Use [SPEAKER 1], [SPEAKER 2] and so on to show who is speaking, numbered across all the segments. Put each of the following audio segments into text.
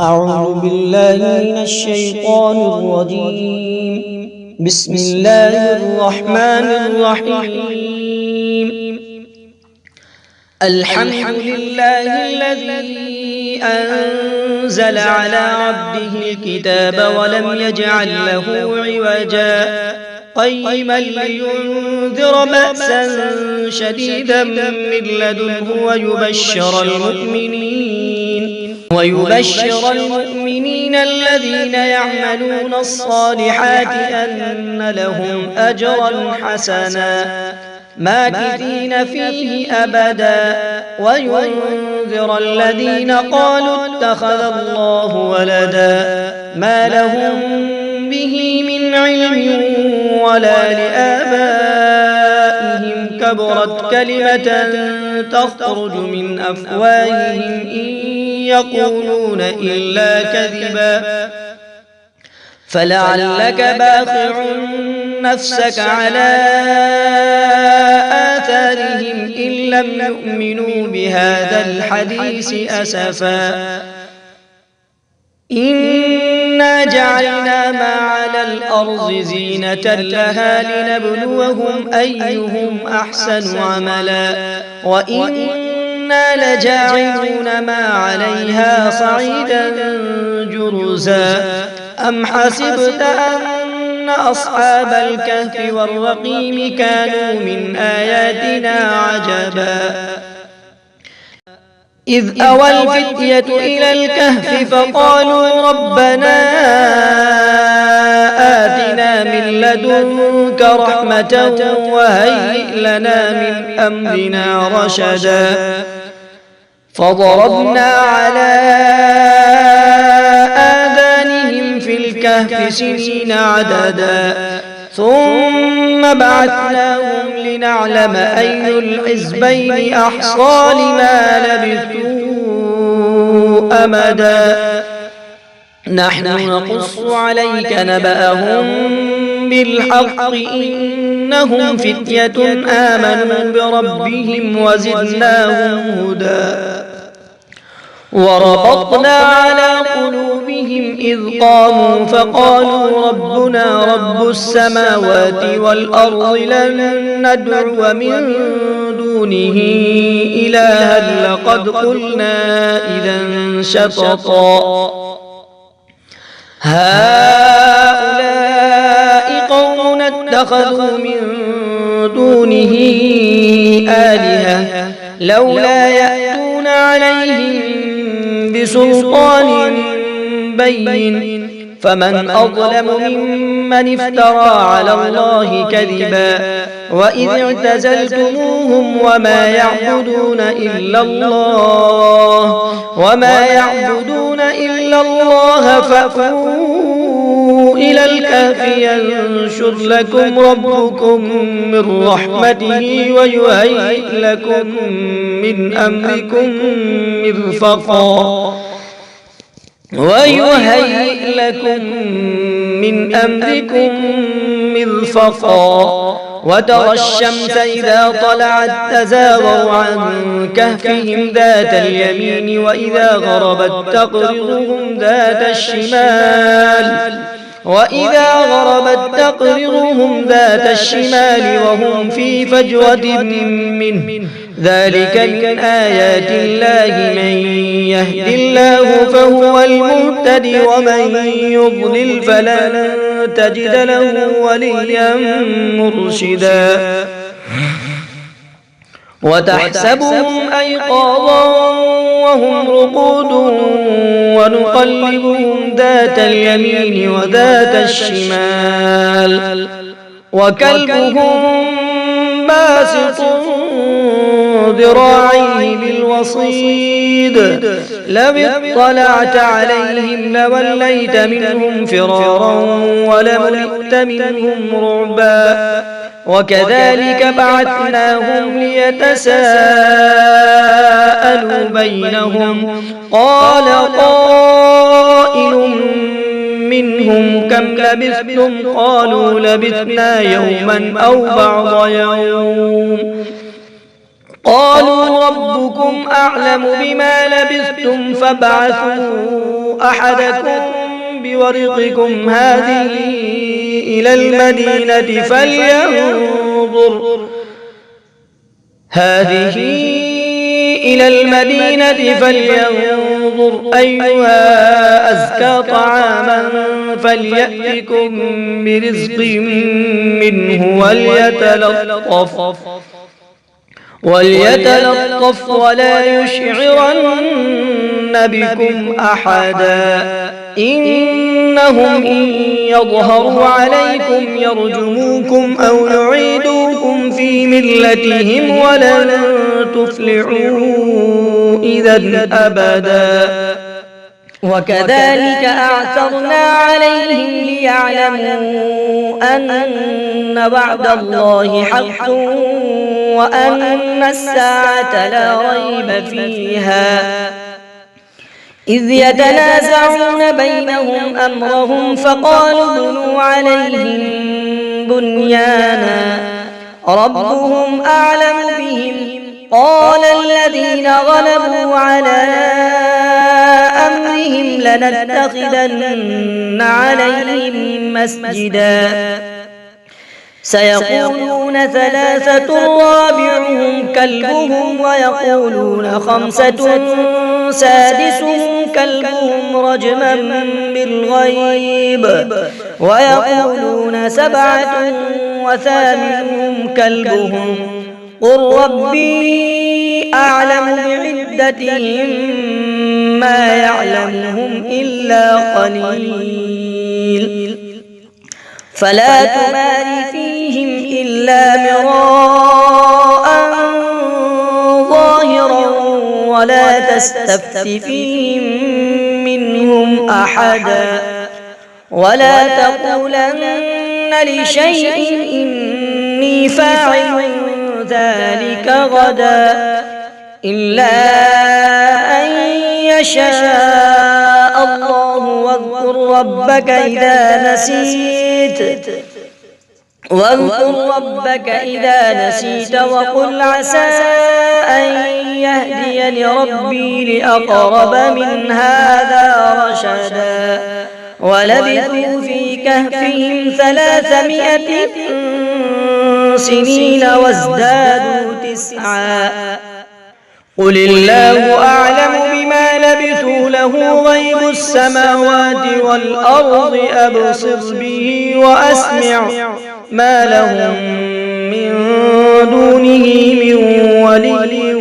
[SPEAKER 1] أعوذ بالله من الشيطان الرجيم. بسم الله الرحمن الرحيم. الحمد لله الذي أنزل على عبده الكتاب ولم يجعل له عوجا قيما لينذر بأسا شديدا من لدنه ويبشر المؤمنين الذين يعملون الصالحات أن لهم أجرا حسنا ماكثين فيه أبدا وينذر الذين قالوا اتخذ الله ولدا ما لهم به من علم ولا لآبائهم كبرت كلمة تخرج من أفواههم إن يقولون إلا كذبا فلعلك باخع نفسك على آثارهم إن لم يؤمنوا بهذا الحديث أسفا إنا جعلنا ما على الأرض زينة لها لنبلوهم أيهم أحسن عملا وإنا لجاعلون ما عليها صعيدا جرزا أم حسبت أن أصحاب الكهف والرقيم كانوا من آياتنا عجبا إذ أوى الفتية إلى الكهف فقالوا ربنا آتنا من لدنك رحمة وهيئ لنا من أمرنا رشدا فضربنا على آذانهم في الكهف سنين عددا ثم بعثناهم لنعلم أي الحزبين أحصى لما لبثوا أمدا نحن نقص عليك نبأهم بالحق إنهم فتية آمنوا بربهم وزدناهم هدى وربطنا على قلوبهم إذ قاموا فقالوا ربنا رب السماوات والأرض لن ندعو من دونه إلها لقد قلنا إذا شططا هؤلاء قوم اتخذوا من دونه آلهة لولا يأتون عليهم بسلطان بين فمن أظلم ممن افترى على الله كذبا وإذ اعتزلتموهم وما يعبدون إلا الله فأووا إلى الكهف ينشر لكم ربكم من رحمته ويهيئ لكم من أمركم مرفقا وترى الشمس إذا طلعت تزاور عن كهفهم ذات اليمين وإذا غربت تقرضهم ذات الشمال وهم في فجوة منه ذلك من آيات الله من يهد الله فهو المهتد ومن يضلل فلن تجد له وليا مرشدا وتحسبهم أيقاظا وهم رقود ونقلبهم ذات اليمين وذات الشمال وكلبهم باسط ذراعيه بالوصيد لو اطلعت عليهم لوليت منهم فرارا ولملئت منهم رعبا وكذلك بعثناهم ليتساءلوا بينهم قال قائل منهم كم لبثتم قالوا لبثنا يوما أو بعض يوم قالوا ربكم أعلم بما لبثتم فابعثوا أحدكم بورقكم هذه إلى المدينة فلينظر أيها أزكى طعاما فليأتكم برزق منه وليتلطف ولا يشعرن بكم أحدا إنهم إن يظهروا عليكم يرجموكم أو يعيدوكم في ملتهم ولن تفلحوا إذا أبدا.
[SPEAKER 2] وكذلك أعثرنا عليهم ليعلموا أن وعد الله حق وأن الساعة لا ريب فيها إذ يتنازعون بينهم أمرهم فقالوا ابنوا عليهم بنيانا ربهم أعلم بهم قال الذين غلبوا على أمرهم لنتخذن عليهم مسجدا سيقولون ثلاثة رابعهم كلبهم ويقولون خمسة سادسهم كلبهم رجما بالغيب ويقولون سبعة وثامنهم كلبهم قل ربي أعلم بعدتهم ما يعلمهم إلا قليل فلا تمار فيهم إلا مراء ظاهرا ولا تستفت فيهم منهم أحدا ولا تقولن لشيء إني فاعل ذلك غدا إلا أن يشاء الله واذكر ربك إذا نسيت وقل عسى أن يهديني ربي لأقرب من هذا رشدا ولبثوا في كهفهم 300 سنين وازدادوا 9
[SPEAKER 1] قل الله أعلم بما لبثوا له غيب السماوات والأرض أبصر به وأسمع ما لهم من دونه من ولي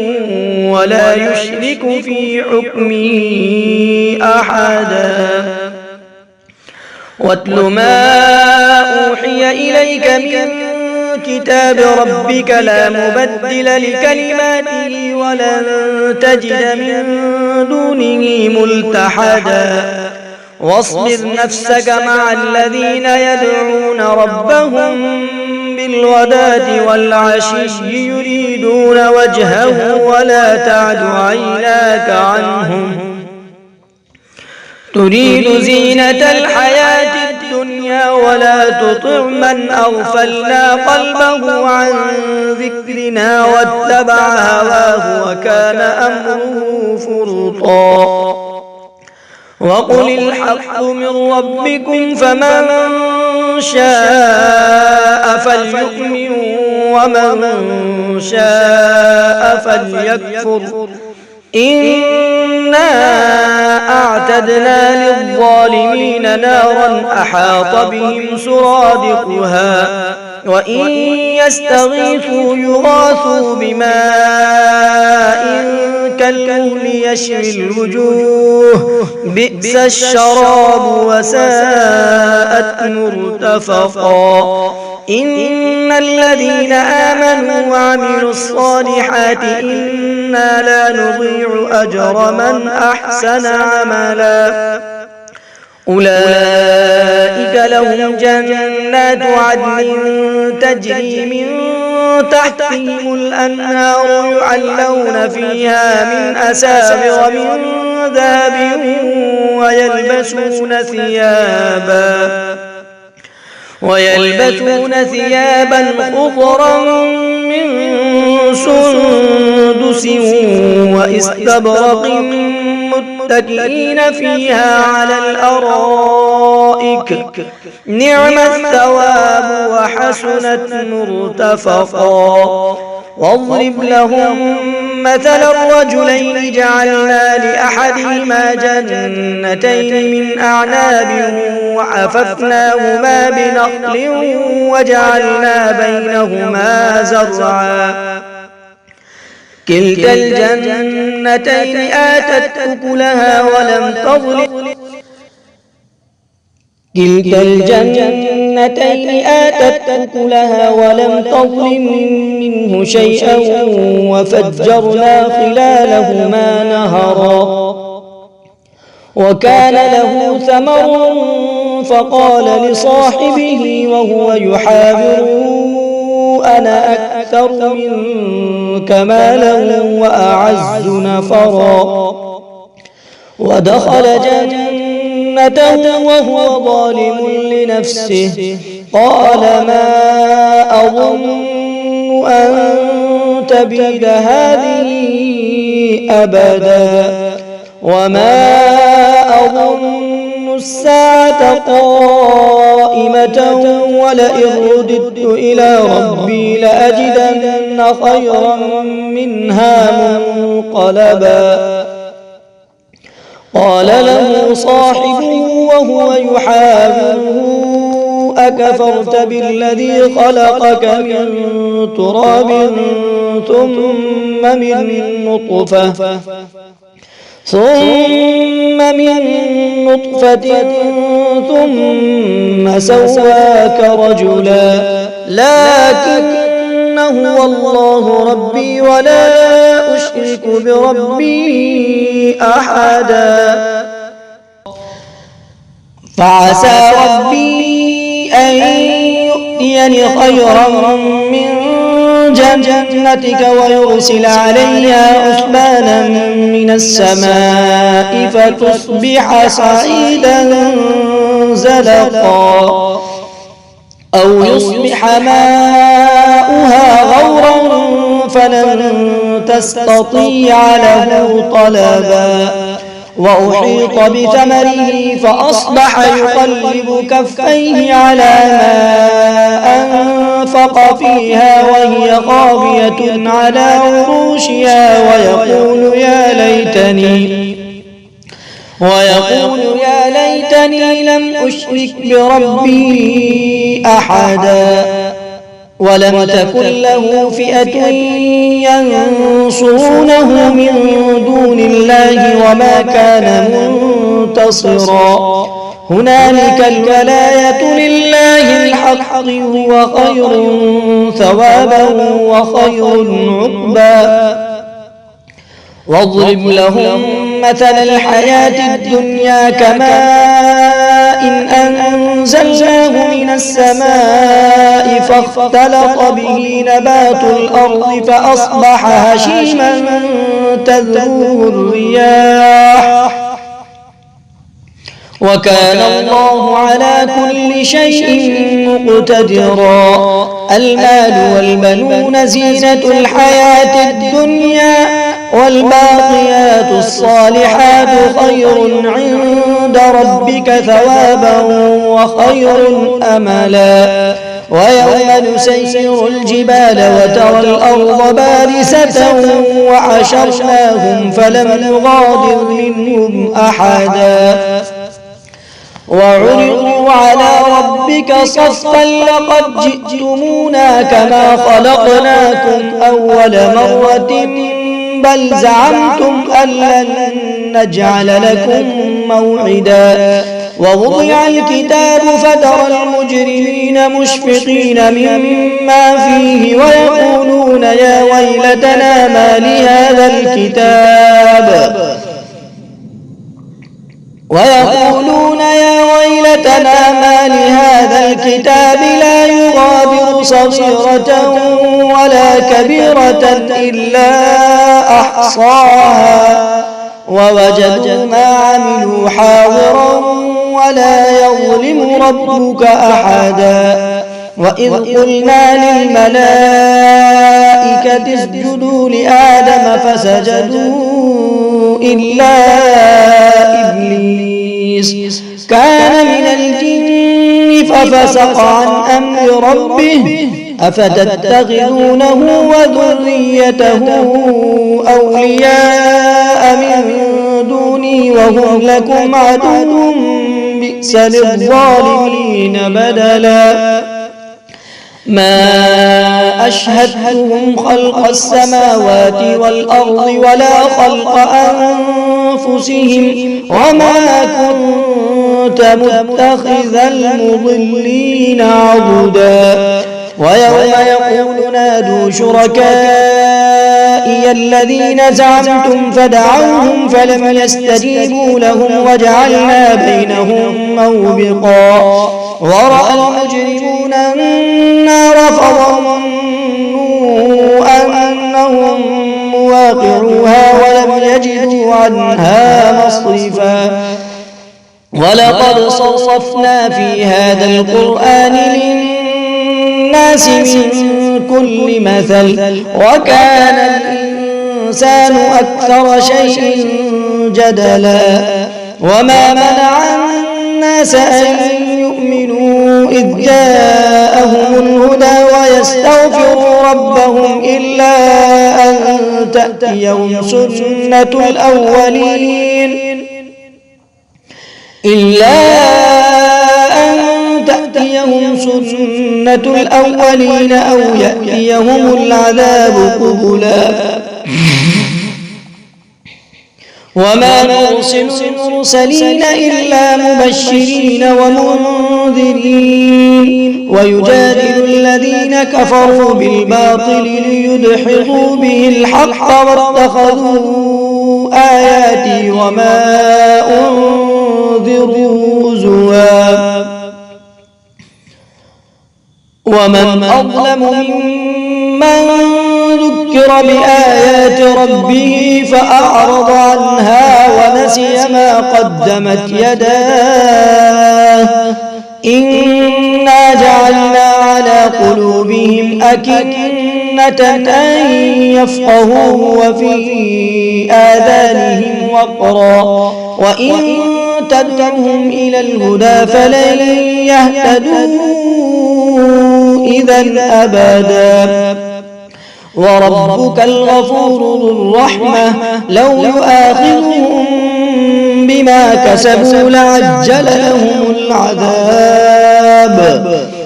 [SPEAKER 1] ولا يشرك في حكمه أحدا واتل ما أوحي إليك من كتاب ربك لا مبدل لكلماته ولن تجد من دونه ملتحدا واصبر نفسك مع الذين يدعون ربهم بالغداة والعشي يريدون وجهه ولا تعد عيناك عنهم تريد زينة الحياة الدنيا ولا تطع من أغفلنا قلبه عن ذكرنا واتبع هواه وكان أمره فرطا وقل الحق من ربكم فمن شاء فليؤمن ومن شاء فليكفر إنا أعتدنا للظالمين نارا أحاط بهم سرادقها وإن يستغيثوا يغاثوا بماء كالمهل يشوي الوجوه بئس الشراب وساءت مرتفقا إن الذين آمنوا وعملوا الصالحات إنا لا نضيع أجر من أحسن عملا أولئك لهم جنات عدن تجري من تحتهم الأنهار يحلون فيها من أساور من ذهب ويلبسون ثيابا خضرا من سندس وإستبرق
[SPEAKER 2] متكئين فيها على الأرائك نعم الثواب وحسنت مرتفقا واضرب لهم مثل الرجلين جعلنا لأحدهما جنتين من أعناب وحففناهما بنخل وجعلنا بينهما زرعا كلتا الجنتين آتت أكلها ولم تظلم منه شيئا وفجرنا خلالهما نهرا وكان له ثمر فقال لصاحبه وهو يحاوره أنا أكثر منك مالا وأعز نفرا ودخل جنته وهو ظالم لنفسه قال ما أظن أن تبيد هذه أبدا وما أظن الساعة قائمة ولئن رددت إلى ربي لأجدن خيرا منها منقلبا قال له صاحبه وهو يحاوره أكفرت بالذي خلقك من تراب ثم من نطفة ثم سواك رجلا لكن هو الله ربي ولا أشرك بربي أحدا فعسى ربي أن يؤتيني خيرا من جنتك ويرسل عليها حسبانا من السماء فتصبح صعيدا زلقا أو يصبح ماؤها غورا فلن تستطيع له طلبا وأحيط بثمره فأصبح يقلب كفيه على ما أنفق فيها وهي خاوية على عروشها ويقول يا ليتني لم أشرك بربي أحدا ولم تكن له فئة ينصرونه من دون الله وما كان منتصرا هنالك الولاية لله الحق هو خير ثوابا وخير عقبا واضرب لهم مثل الحياة الدنيا كماء إن أنزلناه من السماء فاختلط به نبات الأرض فأصبح هشيما تذروه الرياح وكان الله على كل شيء مقتدرا المال والبنون زينة الحياة الدنيا والباقيات الصالحات خير عند ربك ثوابا وخير أملا ويوم نسير الجبال وترى الأرض بارزة وحشرناهم فلم نغادر منهم أحدا وعرضوا على ربك صفا لقد جئتمونا كما خلقناكم أول مرة بل زعمتم أن لن نجعل لكم موعدا ووضع الكتاب فترى المجرمين مشفقين مما فيه ويقولون يا ويلتنا ما لهذا الكتاب لا يغادر صغيرة ولا كبيرة إلا أحصاها ووجدوا ما عملوا حاضرا ولا يظلم ربك أحدا وإذ قلنا للملائكة اسجدوا لآدم فسجدوا إلا إبليس كان من الجن ففسق عن أمر ربه أفتتخذونه وذريته أولياء من دوني وهم لكم عدو بئس للظالمين بدلا ما أشهدتهم خلق السماوات والأرض ولا خلق أنفسهم وما كنت متخذ المضلين عضدا ويوم يقول نادوا شركائي الذين زعمتم فدعوهم فلم يستجيبوا لهم وجعلنا بينهم موبقا ورأى المجرمون النار فظنوا أنهم مواقعوها ولم يجدوا عنها مصرفا ولقد صرفنا في هذا القرآن للناس من كل مثل وكان الإنسان أكثر شيء جدلا وما منع الناس أن يؤمنوا إذ جاءهم الهدى ويستغفروا ربهم إلا أن تأتيهم سنة الأولين أو يأتيهم العذاب قبلا وما نرسل المرسلين إلا مبشرين ومنذرين ويجادل الذين كفروا بالباطل ليدحضوا به الحق واتخذوا آياتي وما أنذروا هزوا ومن أظلم ممن ذكر بآيات ربه فأعرض عنها ونسي ما قدمت يداه إنا جعلنا على قلوبهم أكنة أن يفقهوه وفي آذانهم وقرا وإن تدعوهم إلى الهدى فلن يهتدوا إذا أبدا وربك الغفور ذو الرحمة لو يؤاخذهم بما كسبوا لعجل لهم العذاب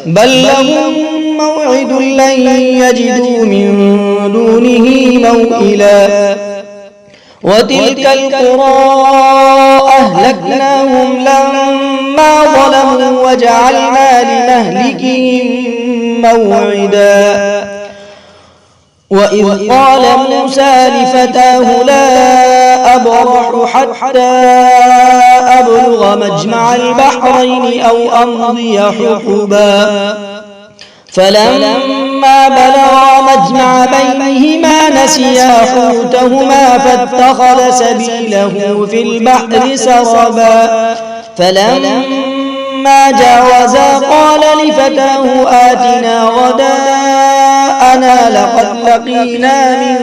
[SPEAKER 2] بل لهم موعد لن يجدوا من دونه موئلا وتلك القرى أهلكناهم لما ظلموا وجعلنا لمهلكهم موعدا وإذ قال موسى لفتاه لا أبرح حتى أبلغ مجمع البحرين أو أمضي حقبا فلما بلغا مجمع بينهما نسيا حوتهما فاتخذ سبيله في البحر سربا فلما جاوزا قال لفتاه آتنا غداءنا لقد لقينا من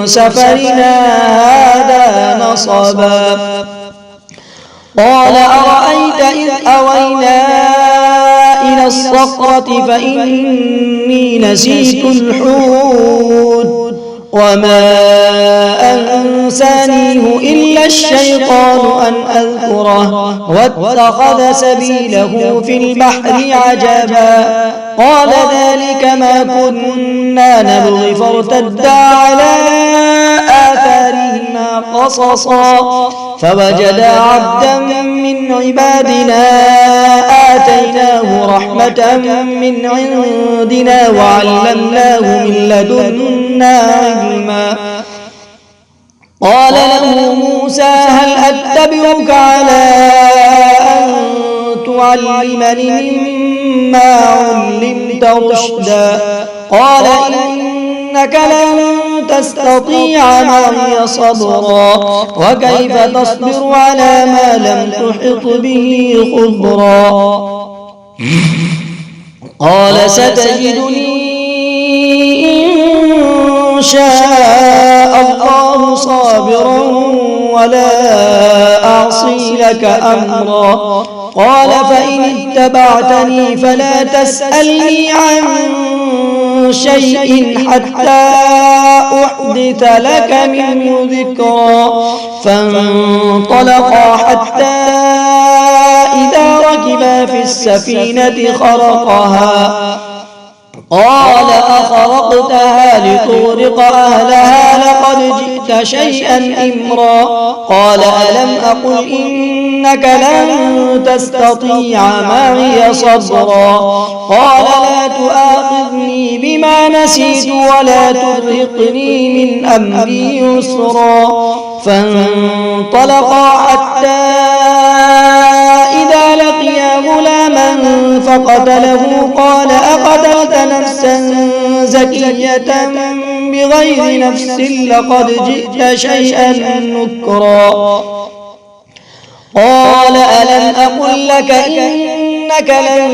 [SPEAKER 2] سفرنا هذا نصبا قال أرأيت إذ أوينا إلى الصخرة فإني نسيت الحوت وما أنسانيه إلا الشيطان أن أذكره واتخذ سبيله في البحر عجبا قال ذلك ما كنا نبغي فارتدا على آثارهما قصصا فوجدا عبدا من عبادنا آتيناه رحمة من عندنا وعلمناه من لدنا علما قال له موسى هل أتبعك على أن تعلمني مما علمت رشدا قال إنك لن تستطيع معي صبرا وكيف تصبر على ما لم تحط به خبرا قال ستجدني إن شاء الله صابرا ولا أعصي لك أمرا. قال فإن اتبعتني فلا تسألني عن شيء حتى أحدث لك منه ذكرا. فانطلقا حتى إذا ركبا في السفينة خرقها. قال أخرقتها لتغرق أهلها لقد جئت شيئا إمرا. قال ألم أقل إنك لن تستطيع معي صبرا. قال لا تؤاخذني بما نسيت ولا ترهقني من أمري يسرا. فانطلقا حتى إذا لقيا غلاما فقتله. قال أقتلت نفسا زكية بغير نفس لقد جئت شيئا نكرا. قال ألم أقل لك إنك لن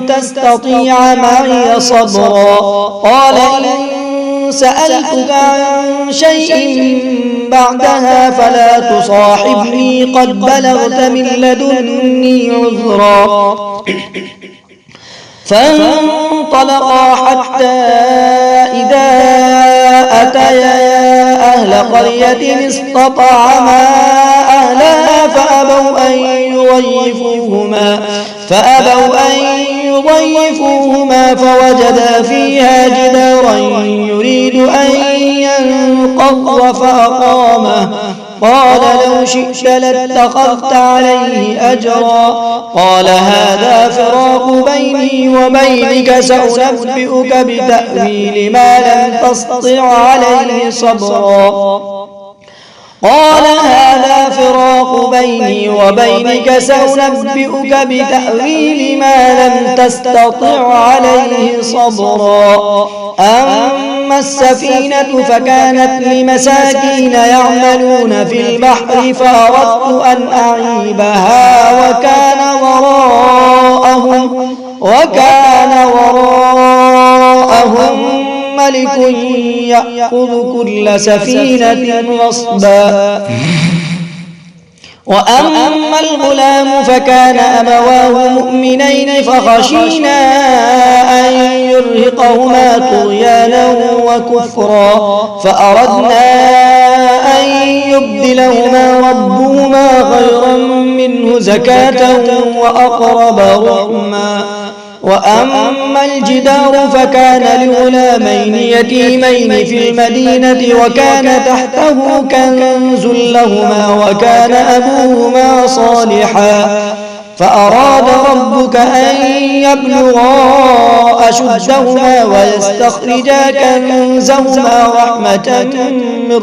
[SPEAKER 2] تستطيع معي صبرا. قال إن سألتك عن شيء بعدها فلا تصاحبني قد بلغت من لدني عذرا. فانطلقا حتى إذا أتيا أهل قرية استطعما أهلها فأبوا أن يضيفوهما فوجدا فيها جدارا يريد أن ينقض فأقامه. قال لو شئت لاتخذت عليه أجرا. قال هذا فراق بيني وبينك سأنبئك بتأويل ما لم تسطع عليه صبرا. قال هذا فراق بيني وبينك سأنبئك بتأويل ما لم تستطع عليه صبرا. أما السفينة فكانت لمساكين يعملون في البحر فأردت أن أعيبها وكان وراءهم ملك يأخذ كل سفينة غصبا. وأما الغلام فكان أبواه مؤمنين فخشينا أن يرهقهما طغيانا وكفرا فأردنا أن يبدلهما ربهما خيرا منه زكاة وأقرب رحما. وأما الجدار فكان لغلامين يتيمين في المدينة وكان تحته كنز لهما وكان أبوهما صالحا. فأراد ربك أن يبلغا أشدهما ويستخرجا كنزهما رحمة من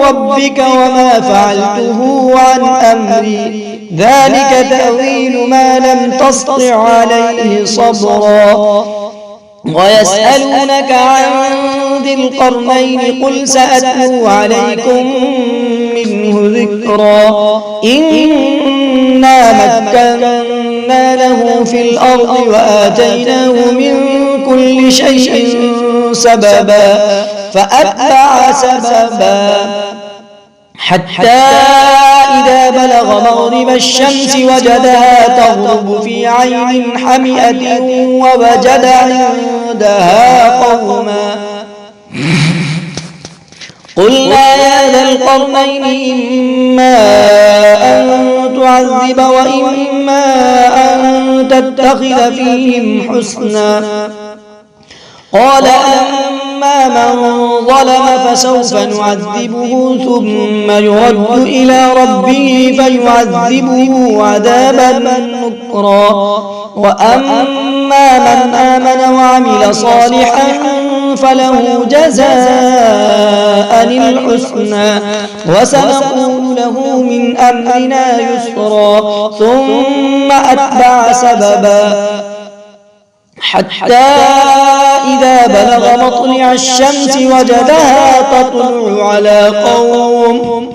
[SPEAKER 2] ربك وما فعلته عن أمري ذلك تأويل ما لم تسطع عليه صبرا. ويسألونك عن ذي القرنين قل سأتلو عليكم منه ذكرا. إنا مكنا له في الأرض وآتيناه من كل شيء سببا فأتبع سببا حتى إذا بلغ مغرب الشمس وجدها تغرب في عين حمئة ووجد عندها قوما. قلنا يا ذا القرنين إما أن تعذب وإما أن تتخذ فيهم حسنا. قال أما من ظلم فسوف نعذبه ثم يرد إلى ربه فيعذبه عذابا نكرا. وأما من آمن وعمل صالحا فله جزاء الحسنى وسنقول له من أمرنا يسرا. ثم أتبع سببا حتى إذا بلغ مطلع الشمس وجدها تطلع على قوم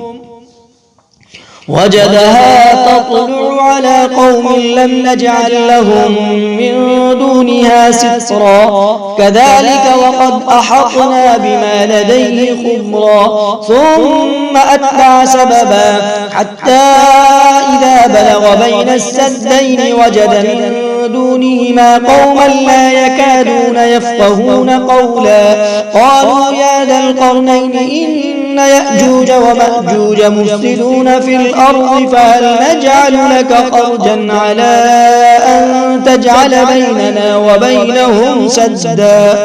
[SPEAKER 2] وجدها تطلع على قوم لم نجعل لهم من دونها سترا كذلك وقد أحطنا بما لديه خبرا ثم أتبع سببا حتى إذا بلغ بين السدين وجد من دونهما قوما لا يكادون يفقهون قولا قالوا يا ذا القرنين إن يأجوج ومأجوج مفسدون في الأرض فهل نجعل لك خرجا على أن تجعل بيننا وبينهم سدا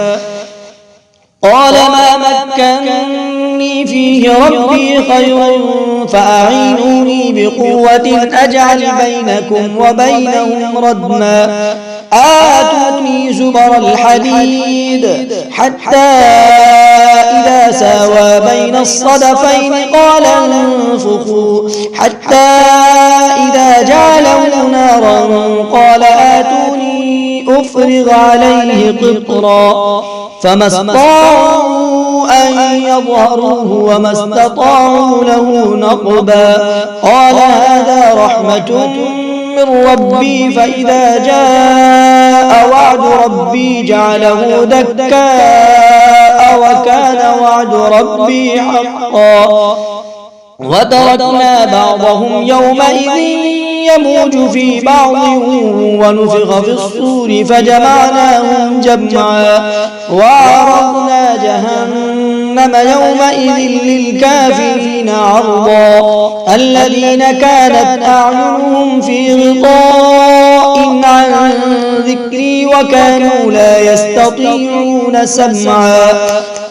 [SPEAKER 2] قال ما مكنني فيه ربي خير فأعينوني بقوة أجعل بينكم وبينهم ردما آتوني زبر الحديد حتى إذا ساوى بين الصدفين قال انفخوا حتى إذا جعله نارا قال آتوني أفرغ عليه قطرا فما استطاعوا أن يظهروه وما استطاعوا له نقبا قال هذا رحمة من ربي فإذا جاء وعد ربي جعله دكاء وكان وعد ربي حقا وتركنا بعضهم يومئذ يموج في بعض ونفخ في الصور فجمعناهم جمعا وعرضنا جهنم يومئذ للكافرين عرضا الذين كانت أعينهم في غطاء عن ذكري وكانوا لا يستطيعون سمعا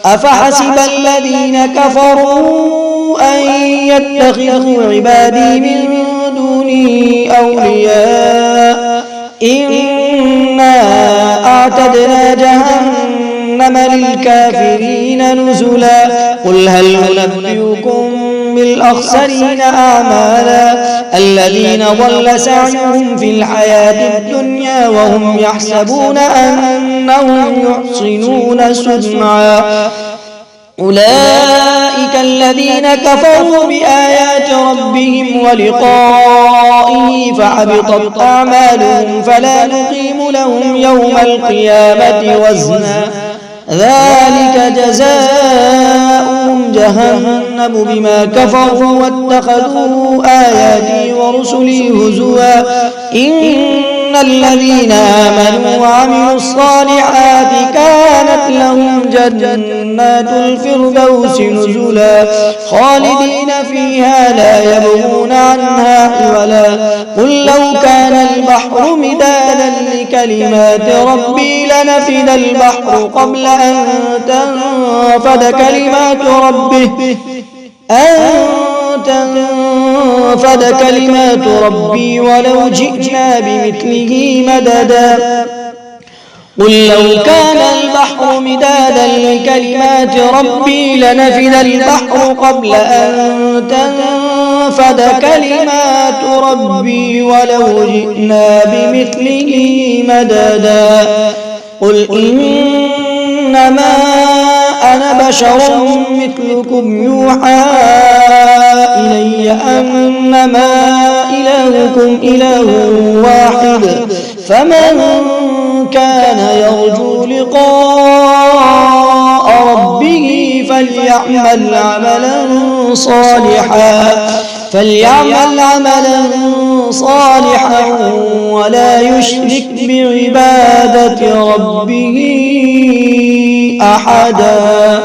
[SPEAKER 2] أفحسب الذين كفروا أن يتخذوا عبادي من دوني أولياء إنا أعتدنا جهنم للكافرين نزلا قل هل ننبئكم بالأخسرين أعمالا الذين ضل سعيهم في الحياة الدنيا وهم يحسبون أنهم يحسنون صنعا أولئك الذين كفروا بآيات ربهم ولقائه فحبطت أعمالهم فلا نقيم لهم يوم القيامة وزنا ذلك جزاؤهم جهنم بما كفروا واتخذوا آياتي ورسلي هزوا إن الذين آمنوا وعملوا الصالحات كانت لهم جنات الفردوس نزلا خالدين فيها لا يبغون عنها حولا قل لو كان البحر مدادا لكلمات ربي لنفد البحر قبل أن تنفد كلمات ربي ولو جئنا بمثله مددا قل لو كان البحر مدادا لكلمات ربي لنفد البحر قبل أن تنفد كلمات ربي ولو جئنا بمثله مددا قل إنما أنا بشر مثلكم يوحى إلي أنما إلهكم إله واحد فمن كان يرجو لقاء ربه فليعمل عملا صالحا ولا يشرك بعبادة ربه أحدا.